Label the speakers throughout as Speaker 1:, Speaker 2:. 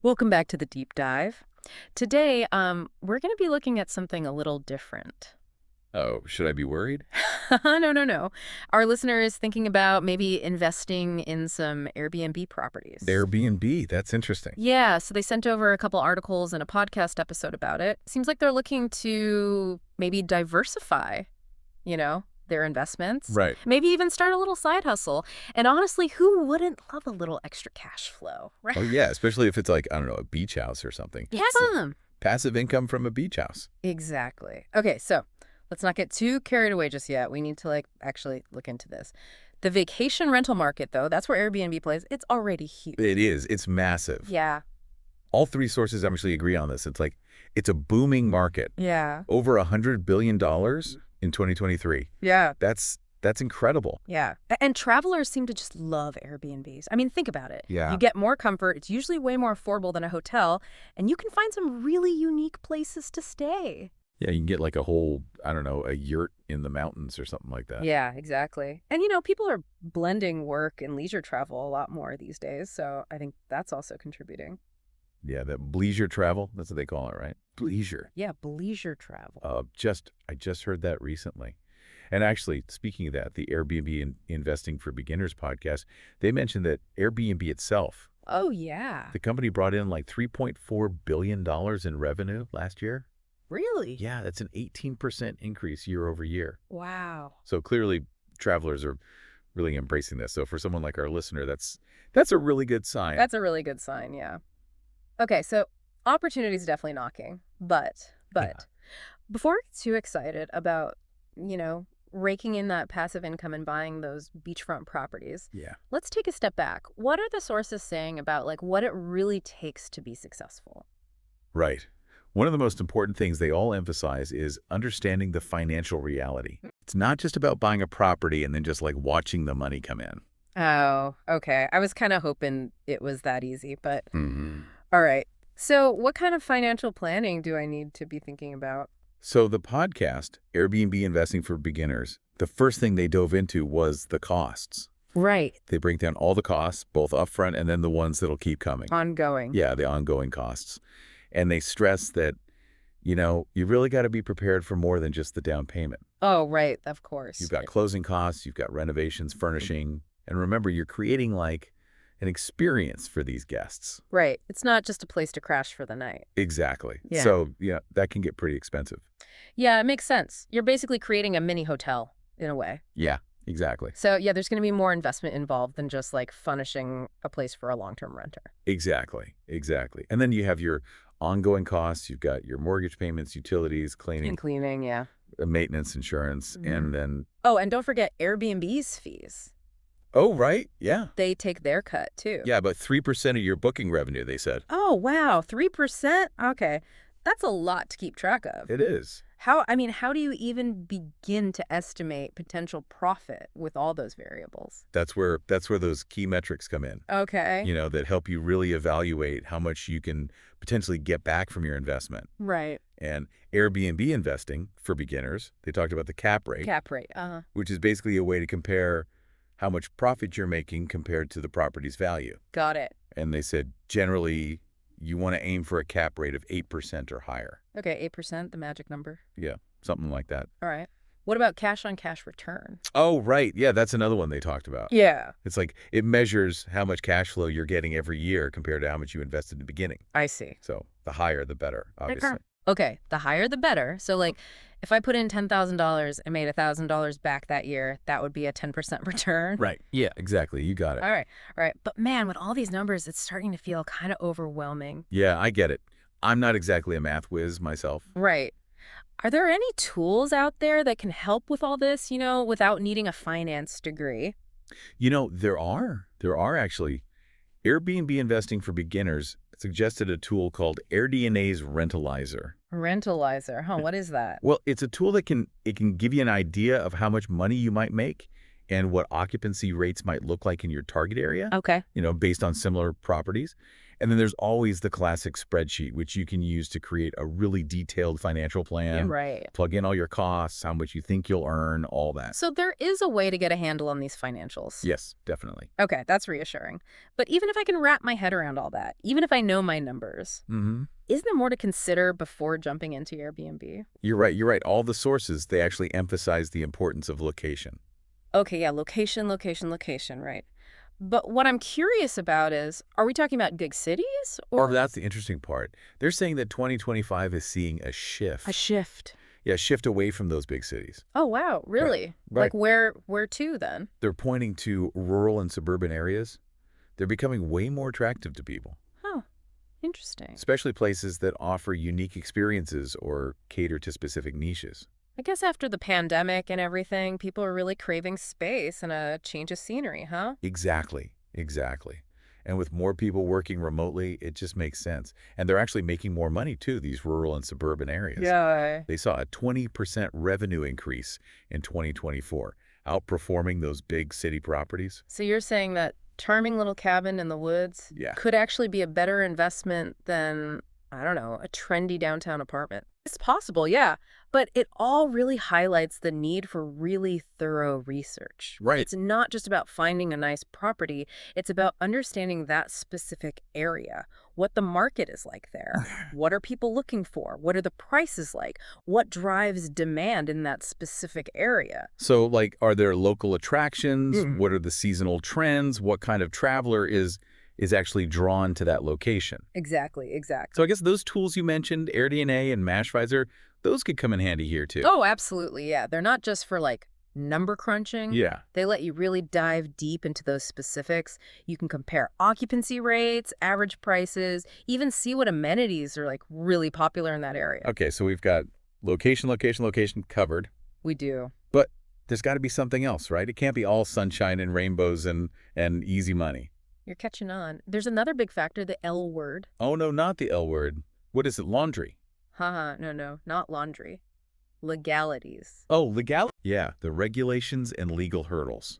Speaker 1: Welcome back to the deep dive. Today, we're going to be looking at something a little different.
Speaker 2: Oh, should I be worried?
Speaker 1: No, no, no. Our listener is thinking about maybe investing in some Airbnb properties.
Speaker 2: Airbnb, that's interesting.
Speaker 1: Yeah, so they sent over a couple articles and a podcast episode about it. Seems like they're looking to maybe diversify, their investments.
Speaker 2: Right.
Speaker 1: Maybe even start a little side hustle. And honestly, who wouldn't love a little extra cash flow, right?
Speaker 2: Oh, yeah, especially if it's like, I don't know, a beach house or something.
Speaker 1: Yeah.
Speaker 2: Passive income from a beach house.
Speaker 1: Exactly. Okay, so let's not get too carried away just yet. We need to actually look into this. The vacation rental market, though, that's where Airbnb plays. It's already huge.
Speaker 2: It is. It's massive.
Speaker 1: Yeah.
Speaker 2: All three sources actually agree on this. It's like, it's a booming market.
Speaker 1: Yeah.
Speaker 2: Over $100 billion in 2023.
Speaker 1: Yeah.
Speaker 2: That's incredible.
Speaker 1: Yeah. And travelers seem to just love Airbnbs. I mean, think about it.
Speaker 2: Yeah.
Speaker 1: You get more comfort. It's usually way more affordable than a hotel, and you can find some really unique places to stay.
Speaker 2: Yeah, you can get like a whole, I don't know, a yurt in the mountains or something like that.
Speaker 1: Yeah, exactly. And, people are blending work and leisure travel a lot more these days, so I think that's also contributing.
Speaker 2: Yeah, that bleisure travel, that's what they call it, right? Bleisure.
Speaker 1: Yeah, bleisure travel.
Speaker 2: I just heard that recently. And actually, speaking of that, the Airbnb Investing for Beginners podcast, they mentioned that Airbnb itself,
Speaker 1: Oh, yeah.
Speaker 2: the company brought in like $3.4 billion in revenue last year.
Speaker 1: Really?
Speaker 2: Yeah, that's an 18% increase year over year.
Speaker 1: Wow.
Speaker 2: So clearly, travelers are really embracing this. So for someone like our listener, that's a really good sign.
Speaker 1: That's a really good sign, yeah. Okay, so opportunity's definitely knocking, but
Speaker 2: Yeah.
Speaker 1: before I get too excited about, raking in that passive income and buying those beachfront properties,
Speaker 2: Yeah.
Speaker 1: let's take a step back. What are the sources saying about what it really takes to be successful?
Speaker 2: Right. One of the most important things they all emphasize is understanding the financial reality. It's not just about buying a property and then just like watching the money come in.
Speaker 1: Oh, okay. I was kind of hoping it was that easy, but
Speaker 2: Mm-hmm.
Speaker 1: all right. So what kind of financial planning do I need to be thinking about?
Speaker 2: So the podcast, Airbnb Investing for Beginners, the first thing they dove into was the costs.
Speaker 1: Right.
Speaker 2: They break down all the costs, both upfront and then the ones that'll keep coming.
Speaker 1: Ongoing.
Speaker 2: Yeah, the ongoing costs. And they stress that, you really got to be prepared for more than just the down payment.
Speaker 1: Oh, right. Of course.
Speaker 2: You've got closing costs, you've got renovations, furnishing, and remember, you're creating like an experience for these guests.
Speaker 1: Right. It's not just a place to crash for the night.
Speaker 2: Exactly.
Speaker 1: Yeah.
Speaker 2: So, yeah, that can get pretty expensive.
Speaker 1: Yeah, it makes sense. You're basically creating a mini hotel in a way.
Speaker 2: Yeah, exactly.
Speaker 1: So, yeah, there's going to be more investment involved than just furnishing a place for a long-term renter.
Speaker 2: Exactly. And then you have your ongoing costs. You've got your mortgage payments, utilities,
Speaker 1: And cleaning, yeah.
Speaker 2: maintenance, insurance, and then...
Speaker 1: Oh, and don't forget Airbnb's fees.
Speaker 2: Oh, right. Yeah.
Speaker 1: They take their cut, too.
Speaker 2: Yeah, about 3% of your booking revenue, they said.
Speaker 1: Oh, wow. 3%? Okay. That's a lot to keep track of.
Speaker 2: It is.
Speaker 1: How do you even begin to estimate potential profit with all those variables?
Speaker 2: That's where those key metrics come in,
Speaker 1: Okay.
Speaker 2: that help you really evaluate how much you can potentially get back from your investment.
Speaker 1: Right.
Speaker 2: And Airbnb Investing for Beginners, they talked about the cap rate,
Speaker 1: Cap rate. Uh-huh.
Speaker 2: which is basically a way to compare how much profit you're making compared to the property's value.
Speaker 1: Got it.
Speaker 2: And they said generally you want to aim for a cap rate of 8% or higher.
Speaker 1: Okay, 8%, the magic number.
Speaker 2: Yeah, something like that.
Speaker 1: All right. What about cash-on-cash return?
Speaker 2: Oh, right. Yeah, that's another one they talked about.
Speaker 1: Yeah.
Speaker 2: It's like it measures how much cash flow you're getting every year compared to how much you invested in the beginning.
Speaker 1: I see.
Speaker 2: So the higher, the better, obviously.
Speaker 1: Okay, the higher the better. So if I put in $10,000 and made $1,000 back that year, that would be a 10% return.
Speaker 2: Right. Yeah, exactly. You got it.
Speaker 1: All right. But man, with all these numbers, it's starting to feel kind of overwhelming.
Speaker 2: Yeah, I get it. I'm not exactly a math whiz myself.
Speaker 1: Right. Are there any tools out there that can help with all this, without needing a finance degree?
Speaker 2: There are. There are actually. Airbnb Investing for Beginners suggested a tool called AirDNA's Rentalizer.
Speaker 1: Rentalizer, huh? What is that?
Speaker 2: Well, it's a tool that can give you an idea of how much money you might make and what occupancy rates might look like in your target area,
Speaker 1: Okay.
Speaker 2: based on similar properties. And then there's always the classic spreadsheet, which you can use to create a really detailed financial
Speaker 1: Yeah,
Speaker 2: plan,
Speaker 1: right.
Speaker 2: plug in all your costs, how much you think you'll earn, all that.
Speaker 1: So there is a way to get a handle on these financials.
Speaker 2: Yes, definitely.
Speaker 1: Okay, that's reassuring. But even if I can wrap my head around all that, even if I know my numbers,
Speaker 2: Hmm.
Speaker 1: isn't there more to consider before jumping into Airbnb?
Speaker 2: You're right. You're right. All the sources, they actually emphasize the importance of location.
Speaker 1: Okay, yeah, location, location, location, right. But what I'm curious about is, are we talking about big cities
Speaker 2: Or
Speaker 1: or
Speaker 2: that's the interesting part. They're saying that 2025 is seeing a
Speaker 1: a
Speaker 2: shift.
Speaker 1: shift?
Speaker 2: Yeah, shift away from those big cities.
Speaker 1: Oh, wow,
Speaker 2: Right.
Speaker 1: really?
Speaker 2: Right.
Speaker 1: Like where to then?
Speaker 2: They're pointing to rural and suburban areas. They're becoming way more attractive to people,
Speaker 1: Oh, interesting.
Speaker 2: especially places that offer unique experiences or cater to specific niches.
Speaker 1: I guess after the pandemic and everything, people are really craving space and a change of scenery, huh?
Speaker 2: Exactly. Exactly. And with more people working remotely, it just makes sense. And they're actually making more money too, these rural and suburban areas.
Speaker 1: Yeah.
Speaker 2: They saw a 20% revenue increase in 2024, outperforming those big city properties.
Speaker 1: So you're saying that charming little cabin in the woods
Speaker 2: Yeah.
Speaker 1: could actually be a better investment than, I don't know, a trendy downtown apartment? It's possible, yeah. But it all really highlights the need for really thorough research.
Speaker 2: Right.
Speaker 1: It's not just about finding a nice property, it's about understanding that specific area, what the market is like there. What are people looking for? What are the prices like? What drives demand in that specific area?
Speaker 2: So, like, are there local attractions?
Speaker 1: Mm.
Speaker 2: What are the seasonal trends? What kind of traveler is actually drawn to that location?
Speaker 1: Exactly, exactly.
Speaker 2: So I guess those tools you mentioned, AirDNA and Mashvisor, those could come in handy here too.
Speaker 1: Oh, absolutely. Yeah. They're not just for like number crunching.
Speaker 2: Yeah,
Speaker 1: They let you really dive deep into those specifics. You can compare occupancy rates, average prices, even see what amenities are like really popular in that area.
Speaker 2: okay, so we've got location, location, location covered,
Speaker 1: We do.
Speaker 2: but there's got to be something else, right? It can't be all sunshine and rainbows and easy money.
Speaker 1: You're catching on. There's another big factor, the L word.
Speaker 2: Oh no, not the L word. What is it? Laundry.
Speaker 1: Haha, no, not laundry. Legalities.
Speaker 2: Oh, legality. Yeah, the regulations and legal hurdles.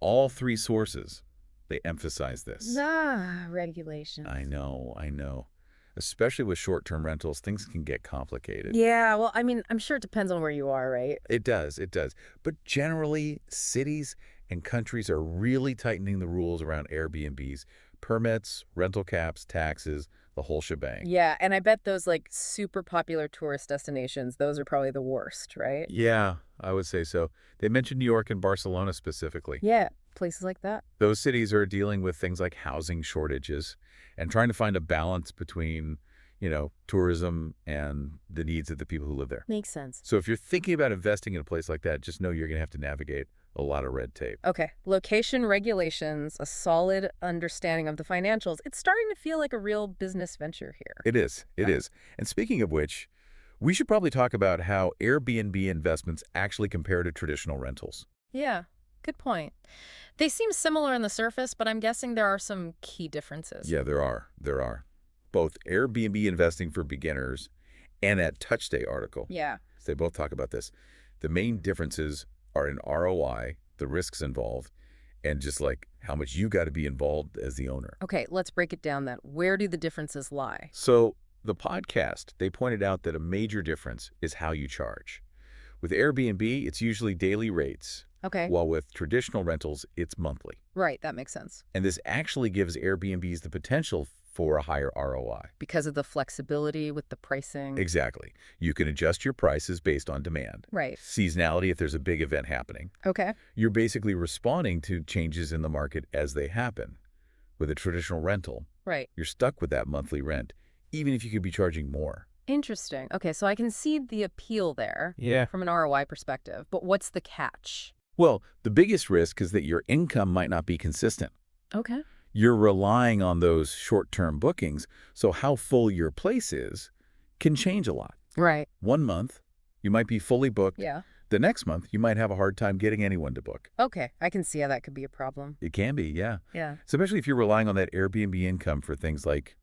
Speaker 2: All three sources, they emphasize this.
Speaker 1: Regulations.
Speaker 2: I know, I know. Especially with short-term rentals, things can get complicated.
Speaker 1: Yeah, well, I mean, I'm sure it depends on where you are, right?
Speaker 2: It does, it does. But generally, cities and countries are really tightening the rules around Airbnbs, permits, rental caps, taxes, the whole shebang.
Speaker 1: Yeah, and I bet those like super popular tourist destinations, those are probably the worst, right?
Speaker 2: Yeah, I would say so. They mentioned New York and Barcelona specifically.
Speaker 1: Yeah, places like that.
Speaker 2: Those cities are dealing with things like housing shortages and trying to find a balance between, tourism and the needs of the people who live there.
Speaker 1: Makes sense.
Speaker 2: So if you're thinking about investing in a place like that, just know you're going to have to navigate a lot of red tape.
Speaker 1: Okay, location regulations, a solid understanding of the financials. It's starting to feel like a real business venture here.
Speaker 2: It is. It is. And speaking of which, we should probably talk about how Airbnb investments actually compare to traditional rentals.
Speaker 1: Yeah, good point. They seem similar on the surface, but I'm guessing there are some key differences.
Speaker 2: Yeah, there are. There are. Both Airbnb investing for beginners and that Touch Day article.
Speaker 1: Yeah.
Speaker 2: They both talk about this. The main differences are in ROI, the risks involved, and just like how much you got to be involved as the owner.
Speaker 1: Okay, let's break it down then. Where do the differences lie?
Speaker 2: So the podcast, they pointed out that a major difference is how you charge. With Airbnb, it's usually daily rates,
Speaker 1: Okay.
Speaker 2: while with traditional rentals, it's monthly.
Speaker 1: Right, that makes sense.
Speaker 2: And this actually gives Airbnbs the potential for a higher ROI.
Speaker 1: Because of the flexibility with the pricing.
Speaker 2: Exactly. You can adjust your prices based on demand.
Speaker 1: Right.
Speaker 2: Seasonality if there's a big event happening.
Speaker 1: Okay.
Speaker 2: You're basically responding to changes in the market as they happen. With a traditional rental,
Speaker 1: Right.
Speaker 2: you're stuck with that monthly rent, even if you could be charging more.
Speaker 1: Interesting. Okay, so I can see the appeal there from an ROI perspective, but what's the catch?
Speaker 2: Well, the biggest risk is that your income might not be consistent.
Speaker 1: Okay.
Speaker 2: You're relying on those short-term bookings, so how full your place is can change a lot.
Speaker 1: Right.
Speaker 2: 1 month, you might be fully booked.
Speaker 1: Yeah.
Speaker 2: The next month, you might have a hard time getting anyone to book.
Speaker 1: Okay, I can see how that could be a problem.
Speaker 2: It can be, yeah.
Speaker 1: Yeah.
Speaker 2: Especially if you're relying on that Airbnb income for things like,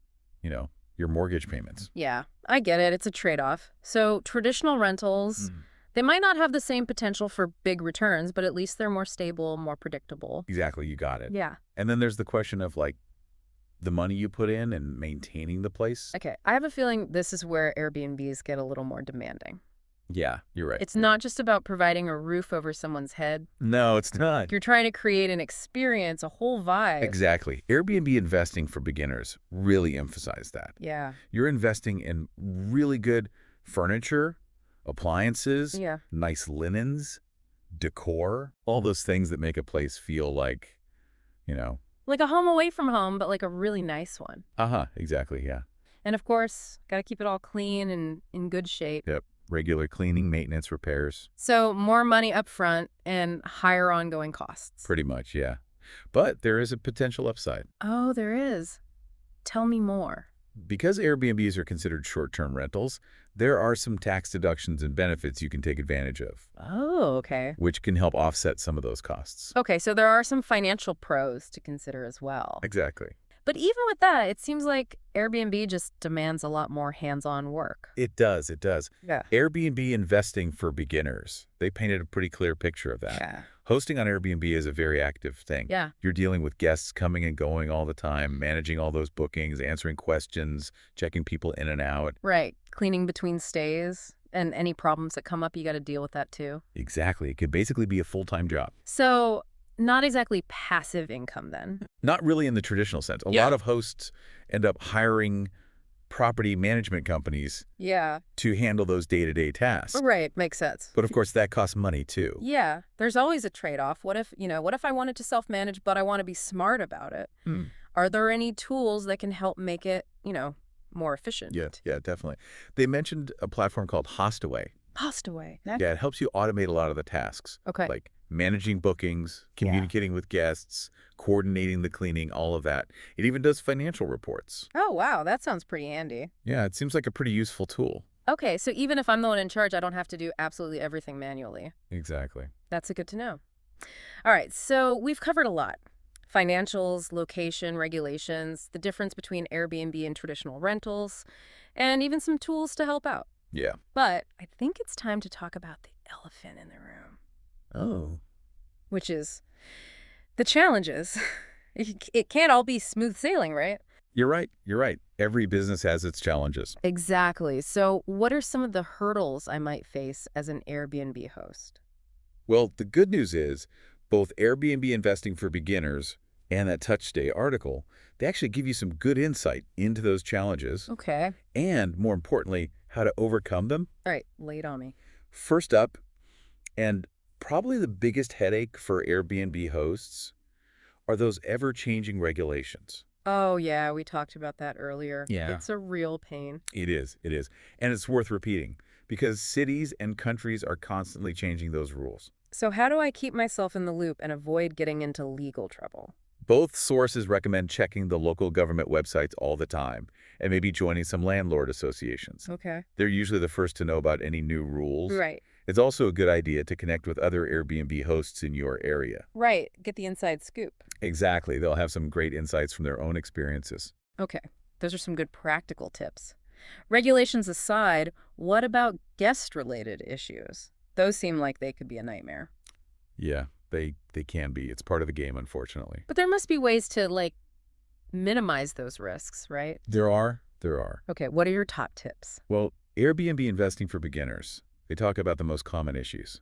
Speaker 2: your mortgage payments.
Speaker 1: Yeah, I get it. It's a trade-off. So traditional rentals, they might not have the same potential for big returns, but at least they're more stable, more predictable.
Speaker 2: Exactly, you got it.
Speaker 1: Yeah.
Speaker 2: And then there's the question of the money you put in and maintaining the place.
Speaker 1: Okay, I have a feeling this is where Airbnbs get a little more demanding.
Speaker 2: Yeah, you're right.
Speaker 1: It's not just about providing a roof over someone's head.
Speaker 2: No, it's not.
Speaker 1: You're trying to create an experience, a whole vibe.
Speaker 2: Exactly. Airbnb investing for beginners really emphasize that.
Speaker 1: Yeah.
Speaker 2: You're investing in really good furniture, appliances,
Speaker 1: Yeah.
Speaker 2: nice linens, decor, all those things that make a place feel like, you know,
Speaker 1: Like a home away from home, but like a really nice one.
Speaker 2: exactly, yeah.
Speaker 1: And of course, got to keep it all clean and in good shape.
Speaker 2: Yep. Regular cleaning, maintenance, repairs,
Speaker 1: So more money up front and higher ongoing costs.
Speaker 2: pretty much, yeah. But there is a potential upside.
Speaker 1: Oh, there is. Tell me more.
Speaker 2: Because Airbnbs are considered short-term rentals, there are some tax deductions and benefits you can take advantage of,
Speaker 1: Oh, okay.
Speaker 2: which can help offset some of those costs.
Speaker 1: Okay, so there are some financial pros to consider as well.
Speaker 2: Exactly.
Speaker 1: But even with that, it seems like Airbnb just demands a lot more hands-on work.
Speaker 2: It does, it does.
Speaker 1: Yeah.
Speaker 2: Airbnb investing for beginners. They painted a pretty clear picture of that.
Speaker 1: Yeah.
Speaker 2: Hosting on Airbnb is a very active thing.
Speaker 1: Yeah.
Speaker 2: You're dealing with guests coming and going all the time, managing all those bookings, answering questions, checking people in and out.
Speaker 1: Right. Cleaning between stays and any problems that come up, you got to deal with that too.
Speaker 2: Exactly. It could basically be a full-time job.
Speaker 1: So not exactly passive income then.
Speaker 2: Not really in the traditional sense. A
Speaker 1: Yeah.
Speaker 2: lot of hosts end up hiring property management companies
Speaker 1: Yeah.
Speaker 2: to handle those day-to-day tasks.
Speaker 1: Right. Makes sense.
Speaker 2: But of course, that costs money too.
Speaker 1: Yeah. There's always a trade-off. What if I wanted to self-manage, but I want to be smart about it?
Speaker 2: Hmm.
Speaker 1: Are there any tools that can help make it, more efficient?
Speaker 2: Yeah, definitely. They mentioned a platform called Hostaway.
Speaker 1: Hostaway.
Speaker 2: Yeah, it helps you automate a lot of the tasks,
Speaker 1: Okay.
Speaker 2: like managing bookings, communicating with guests, coordinating the cleaning, all of that. It even does financial reports.
Speaker 1: Oh, wow. That sounds pretty handy.
Speaker 2: Yeah, it seems like a pretty useful tool.
Speaker 1: Okay, so even if I'm the one in charge, I don't have to do absolutely everything manually.
Speaker 2: Exactly.
Speaker 1: That's good to know. All right, so we've covered a lot. Financials, location, regulations, the difference between Airbnb and traditional rentals, and even some tools to help out.
Speaker 2: Yeah.
Speaker 1: But I think it's time to talk about the elephant in the room,
Speaker 2: Oh.
Speaker 1: which is the challenges. It can't all be smooth sailing, right?
Speaker 2: You're right. You're right. Every business has its challenges.
Speaker 1: Exactly. So what are some of the hurdles I might face as an Airbnb host?
Speaker 2: Well, the good news is both Airbnb investing for beginners and that TouchStay article, they actually give you some good insight into those challenges
Speaker 1: Okay.
Speaker 2: and, more importantly, how to overcome them.
Speaker 1: All right, lay it on me.
Speaker 2: First up, and probably the biggest headache for Airbnb hosts, are those ever-changing regulations.
Speaker 1: Oh, yeah, we talked about that earlier.
Speaker 2: Yeah.
Speaker 1: It's a real pain.
Speaker 2: It is. It is. And it's worth repeating because cities and countries are constantly changing those rules.
Speaker 1: So how do I keep myself in the loop and avoid getting into legal trouble?
Speaker 2: Both sources recommend checking the local government websites all the time and maybe joining some landlord associations.
Speaker 1: Okay.
Speaker 2: They're usually the first to know about any new rules.
Speaker 1: Right.
Speaker 2: It's also a good idea to connect with other Airbnb hosts in your area.
Speaker 1: Right. Get the inside scoop.
Speaker 2: Exactly. They'll have some great insights from their own experiences.
Speaker 1: Okay. Those are some good practical tips. Regulations aside, what about guest-related issues? Those seem like they could be a nightmare.
Speaker 2: Yeah, they can be. It's part of the game, unfortunately.
Speaker 1: But there must be ways to, minimize those risks, right?
Speaker 2: There are.
Speaker 1: Okay, what are your top tips?
Speaker 2: Well, Airbnb investing for beginners, they talk about the most common issues.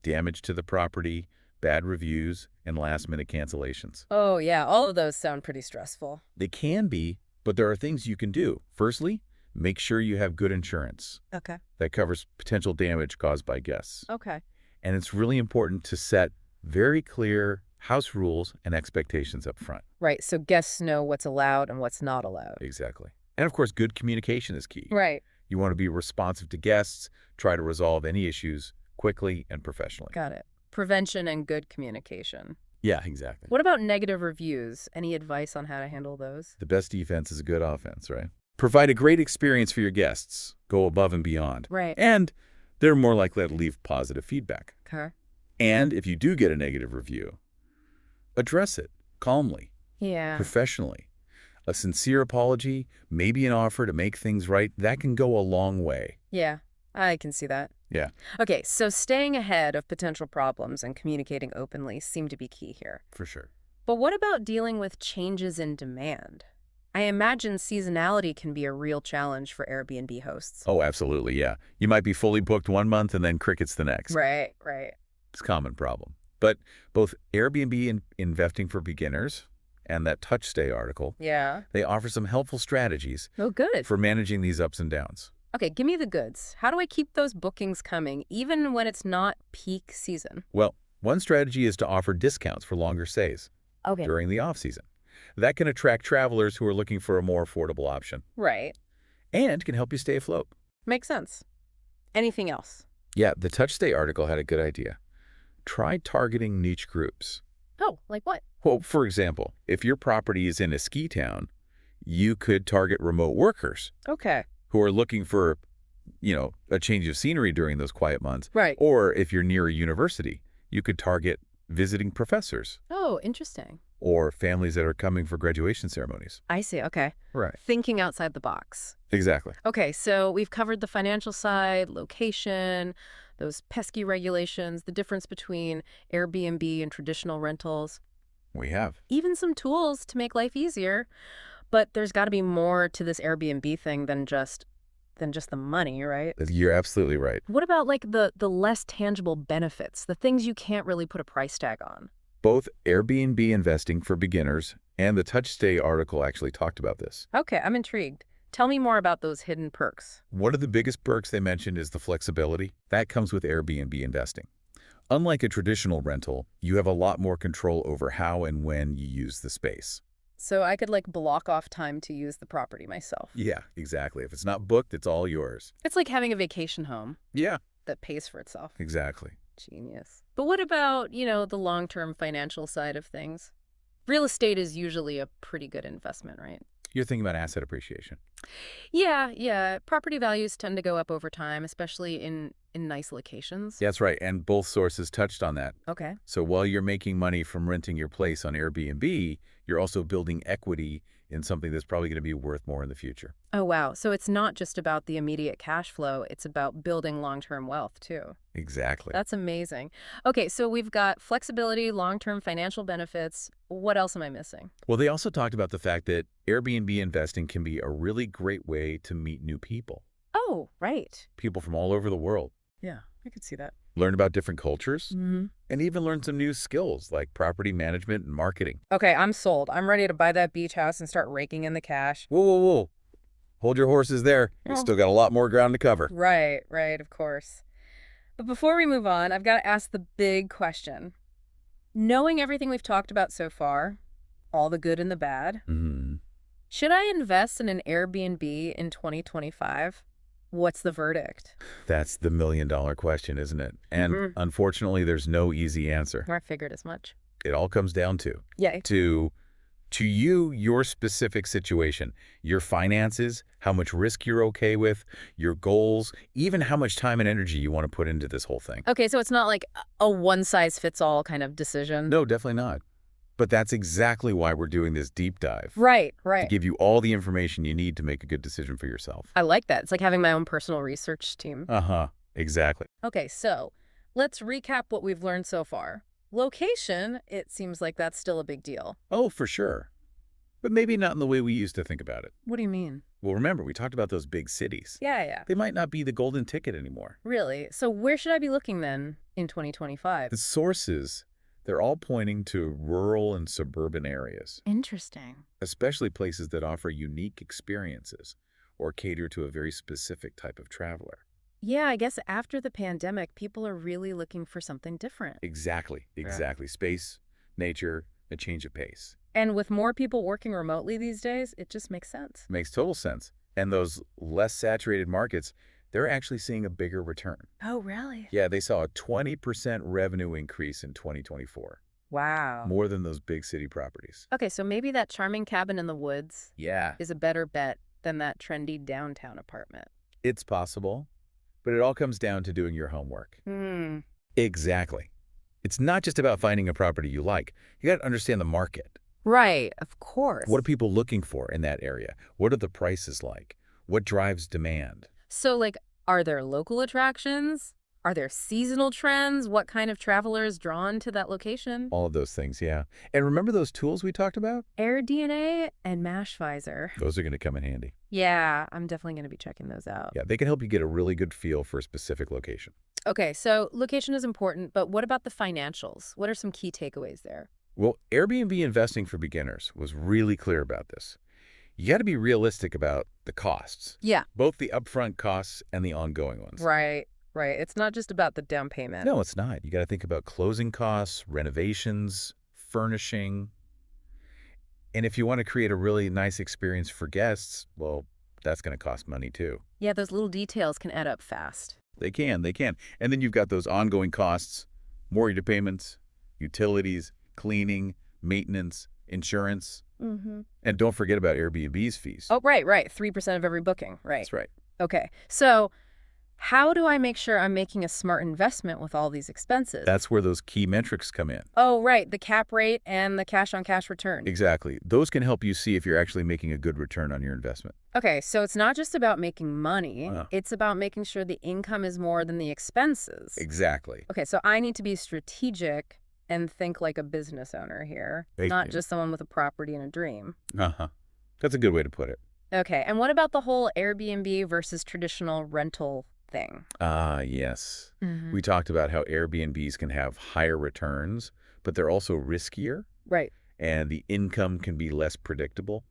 Speaker 2: Damage to the property, bad reviews, and last-minute cancellations.
Speaker 1: Oh, yeah, all of those sound pretty stressful.
Speaker 2: They can be, but there are things you can do. Firstly, make sure you have good insurance
Speaker 1: Okay.
Speaker 2: that covers potential damage caused by guests.
Speaker 1: Okay.
Speaker 2: And it's really important to set very clear house rules and expectations up front.
Speaker 1: Right, so guests know what's allowed and what's not allowed.
Speaker 2: Exactly. And of course, good communication is key.
Speaker 1: Right.
Speaker 2: You want to be responsive to guests, try to resolve any issues quickly and professionally.
Speaker 1: Got it. Prevention and good communication.
Speaker 2: Yeah, exactly.
Speaker 1: What about negative reviews? Any advice on how to handle those?
Speaker 2: The best defense is a good offense, right? Provide a great experience for your guests. Go above and beyond.
Speaker 1: Right.
Speaker 2: And they're more likely to leave positive feedback.
Speaker 1: Okay.
Speaker 2: And if you do get a negative review, address it calmly,
Speaker 1: Yeah.
Speaker 2: professionally. A sincere apology, maybe an offer to make things right, that can go a long way.
Speaker 1: Yeah, I can see that.
Speaker 2: Yeah.
Speaker 1: Okay, so staying ahead of potential problems and communicating openly seem to be key here.
Speaker 2: For sure.
Speaker 1: But what about dealing with changes in demand? I imagine seasonality can be a real challenge for Airbnb hosts.
Speaker 2: Oh, absolutely, yeah. You might be fully booked one month and then crickets the next.
Speaker 1: Right, right.
Speaker 2: It's a common problem. But both Airbnb and Investing for Beginners and that Touch Stay article,
Speaker 1: Yeah.
Speaker 2: they offer some helpful strategies
Speaker 1: Oh, good.
Speaker 2: for managing these ups and downs.
Speaker 1: Okay, give me the goods. How do I keep those bookings coming, even when it's not peak season?
Speaker 2: Well, one strategy is to offer discounts for longer stays
Speaker 1: Okay.
Speaker 2: during the off-season. That can attract travelers who are looking for a more affordable option
Speaker 1: Right.
Speaker 2: and can help you stay afloat.
Speaker 1: Makes sense. Anything else?
Speaker 2: Yeah, the Touch Stay article had a good idea. Try targeting niche groups.
Speaker 1: Oh, like what?
Speaker 2: Well, for example, if your property is in a ski town, you could target remote workers
Speaker 1: Okay.
Speaker 2: who are looking for, a change of scenery during those quiet months.
Speaker 1: Right.
Speaker 2: Or if you're near a university, you could target visiting professors
Speaker 1: Oh, interesting.
Speaker 2: or families that are coming for graduation ceremonies.
Speaker 1: I see. Okay.
Speaker 2: Right.
Speaker 1: Thinking outside the box.
Speaker 2: Exactly.
Speaker 1: Okay, so we've covered the financial side, location, those pesky regulations, the difference between Airbnb and traditional rentals,
Speaker 2: We have.
Speaker 1: even some tools to make life easier. But there's got to be more to this Airbnb thing than just the money, right?
Speaker 2: You're absolutely right.
Speaker 1: What about like the less tangible benefits, the things you can't really put a price tag on?
Speaker 2: Both Airbnb Investing for Beginners and the Touch Stay article actually talked about this.
Speaker 1: Okay, I'm intrigued. Tell me more about those hidden perks.
Speaker 2: One of the biggest perks they mentioned is the flexibility. That comes with Airbnb investing. Unlike a traditional rental, you have a lot more control over how and when you use the space.
Speaker 1: So I could like block off time to use the property myself.
Speaker 2: Yeah, exactly. If it's not booked, it's all yours.
Speaker 1: It's like having a vacation home
Speaker 2: Yeah,
Speaker 1: that pays for itself.
Speaker 2: exactly.
Speaker 1: Genius. But what about, the long-term financial side of things? Real estate is usually a pretty good investment, right?
Speaker 2: You're thinking about asset appreciation.
Speaker 1: Yeah, yeah. Property values tend to go up over time, especially in nice locations.
Speaker 2: Yeah, that's right. And both sources touched on that.
Speaker 1: Okay.
Speaker 2: So while you're making money from renting your place on Airbnb, you're also building equity in something that's probably going to be worth more in the future.
Speaker 1: Oh, wow. So it's not just about the immediate cash flow, it's about building long-term wealth, too.
Speaker 2: Exactly.
Speaker 1: That's amazing. Okay, so we've got flexibility, long-term financial benefits. What else am I missing?
Speaker 2: Well, they also talked about the fact that Airbnb investing can be a really great way to meet new people,
Speaker 1: Oh, right.
Speaker 2: people from all over the world,
Speaker 1: Yeah, I could see that.
Speaker 2: learn about different cultures,
Speaker 1: Mm-hmm.
Speaker 2: and even learn some new skills like property management and marketing.
Speaker 1: Okay, I'm sold. I'm ready to buy that beach house and start raking in the cash.
Speaker 2: Whoa, whoa, whoa. Hold your horses there. We
Speaker 1: Oh.
Speaker 2: still got a lot more ground to cover.
Speaker 1: Right, right, of course. But before we move on, I've got to ask the big question. Knowing everything we've talked about so far, all the good and the bad,
Speaker 2: Hmm.
Speaker 1: should I invest in an Airbnb in 2025? What's the verdict?
Speaker 2: That's the million-dollar question, isn't it? And
Speaker 1: Mhm.
Speaker 2: unfortunately, there's no easy answer.
Speaker 1: I figured as much.
Speaker 2: It all comes down
Speaker 1: Yay.
Speaker 2: to you, your specific situation, your finances, how much risk you're okay with, your goals, even how much time and energy you want to put into this whole thing.
Speaker 1: Okay, so it's not like a one-size-fits-all kind of decision.
Speaker 2: No, definitely not. But that's exactly why we're doing this deep dive,
Speaker 1: Right,
Speaker 2: to
Speaker 1: right.
Speaker 2: give you all the information you need to make a good decision for yourself.
Speaker 1: I like that. It's like having my own personal research team.
Speaker 2: Uh-huh, exactly.
Speaker 1: Okay, so let's recap what we've learned so far. Location, it seems like that's still a big deal.
Speaker 2: Oh, for sure. But maybe not in the way we used to think about it.
Speaker 1: What do you mean?
Speaker 2: Well, remember, we talked about those big cities.
Speaker 1: Yeah, yeah.
Speaker 2: They might not be the golden ticket anymore.
Speaker 1: Really? So where should I be looking then in 2025?
Speaker 2: The sources, they're all pointing to rural and suburban areas,
Speaker 1: Interesting.
Speaker 2: especially places that offer unique experiences or cater to a very specific type of traveler.
Speaker 1: Yeah, I guess after the pandemic, people are really looking for something different.
Speaker 2: Exactly, exactly. Space, nature, a change of pace.
Speaker 1: And with more people working remotely these days, it just makes sense.
Speaker 2: Makes total sense. And those less saturated markets, they're actually seeing a bigger return.
Speaker 1: Oh, really?
Speaker 2: Yeah, they saw a 20% revenue increase in 2024,
Speaker 1: Wow.
Speaker 2: more than those big city properties.
Speaker 1: Okay, so maybe that charming cabin in the woods
Speaker 2: Yeah,
Speaker 1: is a better bet than that trendy downtown apartment.
Speaker 2: it's possible, but it all comes down to doing your homework. Exactly. It's not just about finding a property you like. You got to understand the market.
Speaker 1: Right, of course.
Speaker 2: What are people looking for in that area? What are the prices like? What drives demand?
Speaker 1: So, like, are there local attractions? Are there seasonal trends? What kind of traveler is drawn to that location?
Speaker 2: All of those things, yeah. And remember those tools we talked about?
Speaker 1: Air DNA and Mashvisor.
Speaker 2: Those are going to come in handy.
Speaker 1: Yeah, I'm definitely going to be checking those out.
Speaker 2: Yeah, they can help you get a really good feel for a specific location.
Speaker 1: Okay, so location is important, but what about the financials? What are some key takeaways there?
Speaker 2: Well, Airbnb investing for beginners was really clear about this. You got to be realistic about the costs,
Speaker 1: Yeah.
Speaker 2: both the upfront costs and the ongoing ones.
Speaker 1: Right, right. It's not just about the down payment.
Speaker 2: No, it's not. You got to think about closing costs, renovations, furnishing. And if you want to create a really nice experience for guests, well, that's going to cost money too.
Speaker 1: Yeah, those little details can add up fast.
Speaker 2: They can, they can. And then you've got those ongoing costs, mortgage payments, utilities, cleaning, maintenance, insurance.
Speaker 1: Mm-hmm.
Speaker 2: And don't forget about Airbnb's fees.
Speaker 1: Oh, right, right. 3% of every booking. Right.
Speaker 2: That's right.
Speaker 1: Okay. So how do I make sure I'm making a smart investment with all these expenses?
Speaker 2: That's where those key metrics come in.
Speaker 1: Oh, right. The cap rate and the cash-on-cash return.
Speaker 2: Exactly. Those can help you see if you're actually making a good return on your investment.
Speaker 1: Okay, so it's not just about making money.
Speaker 2: Wow.
Speaker 1: It's about making sure the income is more than the expenses.
Speaker 2: Exactly.
Speaker 1: Okay, so I need to be strategic and think like a business owner here, not just someone with a property and a dream.
Speaker 2: Uh-huh. That's a good way to put it.
Speaker 1: Okay, and what about the whole Airbnb versus traditional rental thing?
Speaker 2: Yes.
Speaker 1: Mm-hmm.
Speaker 2: We talked about how Airbnbs can have higher returns, but they're also riskier,
Speaker 1: Right.
Speaker 2: and the income can be less predictable.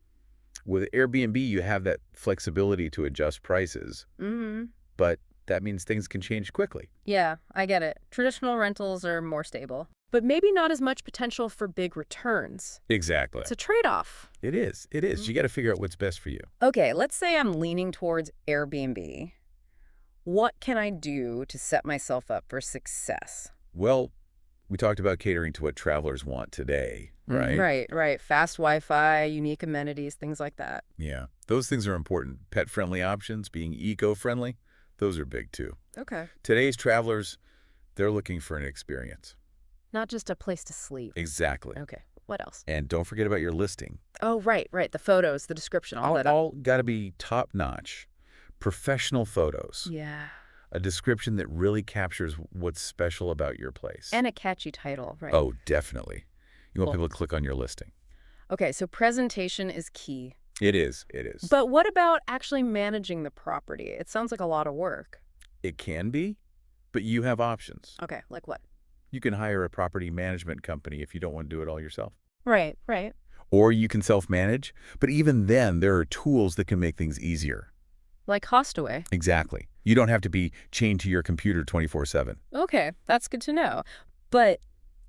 Speaker 2: With Airbnb, you have that flexibility to adjust prices,
Speaker 1: Mm-hmm.
Speaker 2: but that means things can change quickly.
Speaker 1: Yeah, I get it. Traditional rentals are more stable, but maybe not as much potential for big returns.
Speaker 2: Exactly.
Speaker 1: It's a trade-off.
Speaker 2: It is. It is. You got to figure out what's best for you.
Speaker 1: Okay, let's say I'm leaning towards Airbnb. What can I do to set myself up for success?
Speaker 2: Well, we talked about catering to what travelers want today, right?
Speaker 1: Right, right. Fast Wi-Fi, unique amenities, things like that.
Speaker 2: Yeah. Those things are important. Pet-friendly options, being eco-friendly, those are big too.
Speaker 1: Okay.
Speaker 2: Today's travelers, they're looking for an experience.
Speaker 1: Not just a place to sleep.
Speaker 2: Exactly.
Speaker 1: Okay. What else?
Speaker 2: And don't forget about your listing.
Speaker 1: Oh, right, right. The photos, the description, all that.
Speaker 2: All got to be top-notch. Professional photos.
Speaker 1: Yeah.
Speaker 2: A description that really captures what's special about your place.
Speaker 1: And a catchy title, right?
Speaker 2: Oh, definitely. You want
Speaker 1: Cool.
Speaker 2: people to click on your listing.
Speaker 1: Okay, so presentation is key.
Speaker 2: It is. It is.
Speaker 1: But what about actually managing the property? It sounds like a lot of work.
Speaker 2: It can be, but you have options.
Speaker 1: Okay, like what?
Speaker 2: You can hire a property management company if you don't want to do it all yourself.
Speaker 1: Right, right.
Speaker 2: Or you can self-manage, but even then, there are tools that can make things easier.
Speaker 1: Like Hostaway.
Speaker 2: Exactly. You don't have to be chained to your computer 24/7.
Speaker 1: Okay, that's good to know. But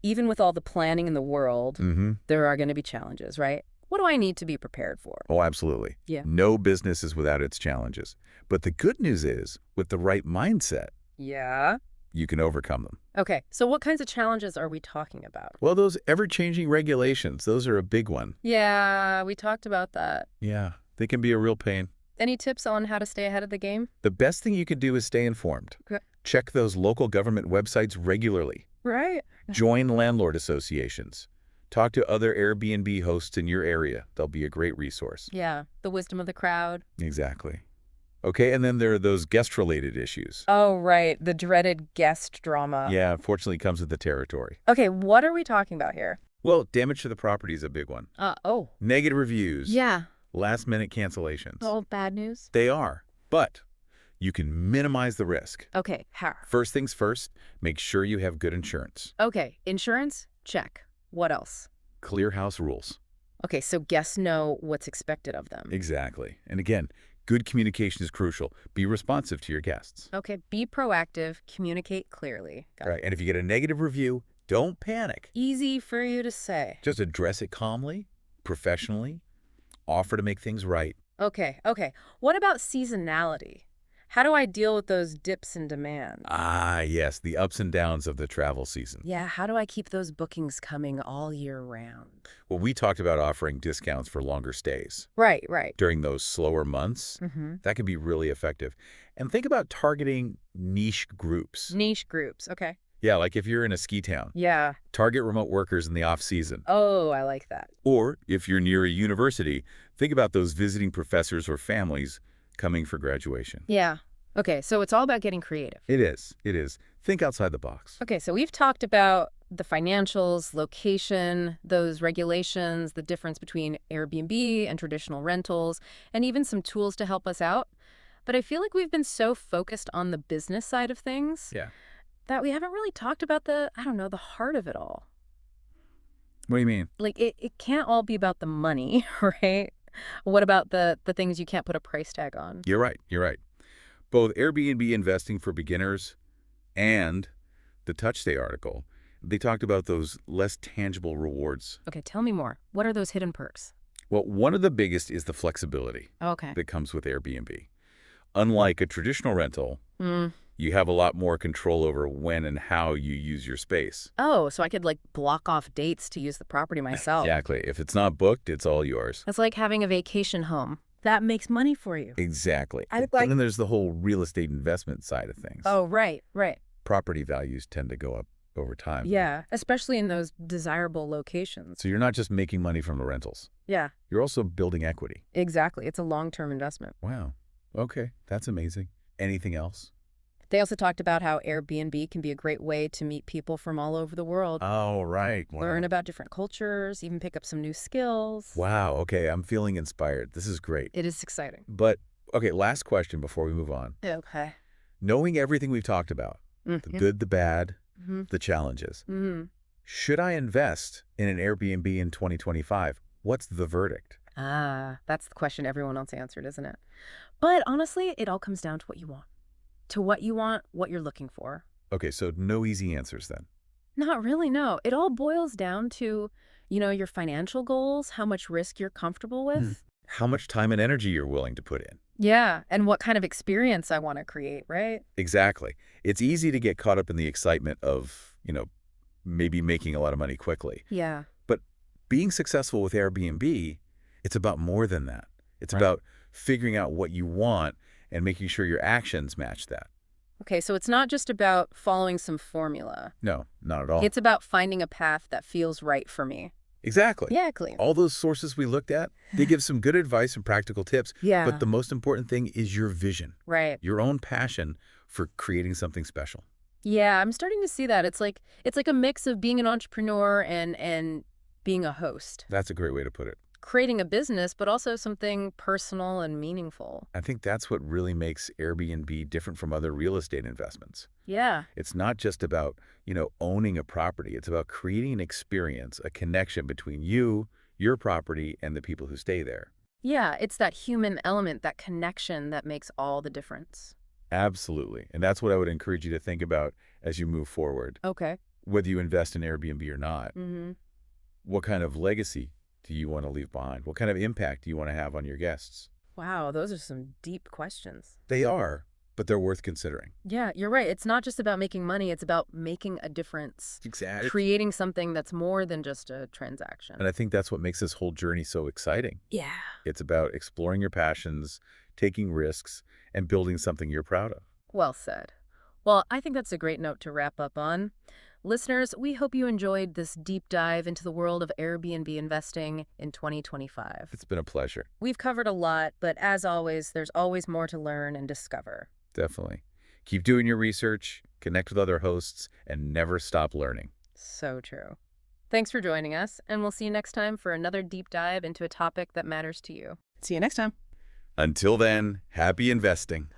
Speaker 1: even with all the planning in the world, there are going to be challenges, right? What do I need to be prepared for?
Speaker 2: Oh, absolutely.
Speaker 1: Yeah.
Speaker 2: No business is without its challenges. But the good news is, with the right mindset,
Speaker 1: Yeah.
Speaker 2: you can overcome them.
Speaker 1: Okay, so what kinds of challenges are we talking about?
Speaker 2: Well, those ever-changing regulations, those are a big one.
Speaker 1: Yeah, we talked about that.
Speaker 2: Yeah, they can be a real pain.
Speaker 1: Any tips on how to stay ahead of the game?
Speaker 2: The best thing you can do is stay informed.
Speaker 1: Okay.
Speaker 2: Check those local government websites regularly.
Speaker 1: Right.
Speaker 2: Join landlord associations. Talk to other Airbnb hosts in your area. They'll be a great resource.
Speaker 1: Yeah, the wisdom of the crowd.
Speaker 2: Exactly. Okay, and then there are those guest-related issues.
Speaker 1: Oh, right, the dreaded guest drama.
Speaker 2: Yeah, unfortunately comes with the territory.
Speaker 1: Okay, what are we talking about here?
Speaker 2: Well, damage to the property is a big one.
Speaker 1: Oh.
Speaker 2: Negative reviews.
Speaker 1: Yeah.
Speaker 2: Last-minute cancellations.
Speaker 1: Oh, bad news?
Speaker 2: They are, but you can minimize the risk.
Speaker 1: Okay, how?
Speaker 2: First things first, make sure you have good insurance.
Speaker 1: Okay, insurance? Check. What else?
Speaker 2: Clear house rules.
Speaker 1: Okay, so guests know what's expected of them.
Speaker 2: Exactly. And again, good communication is crucial. Be responsive to your guests.
Speaker 1: Okay, be proactive, communicate clearly. Got it.
Speaker 2: Right. And if you get a negative review, don't panic.
Speaker 1: Easy for you to say.
Speaker 2: Just address it calmly, professionally, offer to make things right.
Speaker 1: Okay. What about seasonality? How do I deal with those dips in demand?
Speaker 2: Yes, the ups and downs of the travel season.
Speaker 1: Yeah, how do I keep those bookings coming all year round?
Speaker 2: Well, we talked about offering discounts for longer stays.
Speaker 1: Right.
Speaker 2: During those slower months, that can be really effective. And think about targeting niche groups.
Speaker 1: Niche groups, okay.
Speaker 2: Yeah, like if you're in a ski town,
Speaker 1: Yeah.
Speaker 2: target remote workers in the off-season.
Speaker 1: Oh, I like that.
Speaker 2: Or if you're near a university, think about those visiting professors or families coming for graduation.
Speaker 1: Yeah. Okay, so it's all about getting creative.
Speaker 2: It is. It is. Think outside the box.
Speaker 1: Okay, so we've talked about the financials, location, those regulations, the difference between Airbnb and traditional rentals, and even some tools to help us out. But I feel like we've been so focused on the business side of things
Speaker 2: Yeah.
Speaker 1: that we haven't really talked about the, I don't know, the heart of it all.
Speaker 2: What do you mean?
Speaker 1: Like it can't all be about the money, right? What about the things you can't put a price tag on?
Speaker 2: You're right. You're right. Both Airbnb investing for beginners and the TouchStay article, they talked about those less tangible rewards.
Speaker 1: Okay, tell me more. What are those hidden perks?
Speaker 2: Well, one of the biggest is the flexibility
Speaker 1: Okay.
Speaker 2: that comes with Airbnb. Unlike a traditional rental,
Speaker 1: Mm.
Speaker 2: you have a lot more control over when and how you use your space.
Speaker 1: Oh, so I could like block off dates to use the property myself.
Speaker 2: Exactly. If it's not booked, it's all yours.
Speaker 1: It's like having a vacation home. That makes money for you.
Speaker 2: Exactly.
Speaker 1: I like.
Speaker 2: And then there's the whole real estate investment side of things.
Speaker 1: Oh, right, right.
Speaker 2: Property values tend to go up over time.
Speaker 1: Yeah, especially in those desirable locations.
Speaker 2: So you're not just making money from the rentals.
Speaker 1: Yeah,
Speaker 2: You're also building equity.
Speaker 1: exactly. It's a long-term investment.
Speaker 2: Wow. Okay. That's amazing. Anything else?
Speaker 1: They also talked about how Airbnb can be a great way to meet people from all over the world,
Speaker 2: Oh, right. Wow.
Speaker 1: learn about different cultures, even pick up some new skills.
Speaker 2: Wow. Okay. I'm feeling inspired. This is great.
Speaker 1: It is exciting.
Speaker 2: But, okay, last question before we move on.
Speaker 1: Okay.
Speaker 2: Knowing everything we've talked about, the
Speaker 1: Mm-hmm.
Speaker 2: good, the bad,
Speaker 1: Mm-hmm.
Speaker 2: the challenges,
Speaker 1: Mm-hmm.
Speaker 2: should I invest in an Airbnb in 2025? What's the verdict?
Speaker 1: Ah, that's the question everyone else answered, isn't it? But honestly, it all comes down to what you want. To what you want, what you're looking for.
Speaker 2: Okay, so no easy answers then.
Speaker 1: Not really, no. It all boils down to, your financial goals, how much risk you're comfortable with.
Speaker 2: How much time and energy you're willing to put in.
Speaker 1: Yeah, and what kind of experience I want to create, right?
Speaker 2: Exactly. It's easy to get caught up in the excitement of, maybe making a lot of money quickly.
Speaker 1: Yeah.
Speaker 2: But being successful with Airbnb, it's about more than that. It's
Speaker 1: Right.
Speaker 2: about figuring out what you want and making sure your actions match that.
Speaker 1: Okay, so it's not just about following some formula.
Speaker 2: No, not at all.
Speaker 1: It's about finding a path that feels right for me.
Speaker 2: Exactly.
Speaker 1: Exactly.
Speaker 2: All those sources we looked at, they give some good advice and practical tips.
Speaker 1: Yeah.
Speaker 2: But the most important thing is your vision,
Speaker 1: Right.
Speaker 2: your own passion for creating something special.
Speaker 1: Yeah, I'm starting to see that. It's like a mix of being an entrepreneur and being a host.
Speaker 2: That's a great way to put it.
Speaker 1: Creating a business, but also something personal and meaningful.
Speaker 2: I think that's what really makes Airbnb different from other real estate investments.
Speaker 1: Yeah.
Speaker 2: It's not just about, owning a property. It's about creating an experience, a connection between you, your property, and the people who stay there.
Speaker 1: Yeah, it's that human element, that connection that makes all the difference.
Speaker 2: Absolutely. And that's what I would encourage you to think about as you move forward.
Speaker 1: Okay.
Speaker 2: Whether you invest in Airbnb or not,
Speaker 1: Mm-hmm.
Speaker 2: what kind of legacy do you want to leave behind? What kind of impact do you want to have on your guests?
Speaker 1: Wow, those are some deep questions.
Speaker 2: They are, but they're worth considering.
Speaker 1: Yeah, you're right. It's not just about making money, it's about making a difference,
Speaker 2: Exactly.
Speaker 1: creating something that's more than just a transaction.
Speaker 2: And I think that's what makes this whole journey so exciting.
Speaker 1: Yeah.
Speaker 2: It's about exploring your passions, taking risks, and building something you're proud of.
Speaker 1: Well said. Well, I think that's a great note to wrap up on. Listeners, we hope you enjoyed this deep dive into the world of Airbnb investing in 2025.
Speaker 2: It's been a pleasure.
Speaker 1: We've covered a lot, but as always, there's always more to learn and discover.
Speaker 2: Definitely. Keep doing your research, connect with other hosts, and never stop learning.
Speaker 1: So true. Thanks for joining us, and we'll see you next time for another deep dive into a topic that matters to you.
Speaker 3: See you next time.
Speaker 2: Until then, happy investing.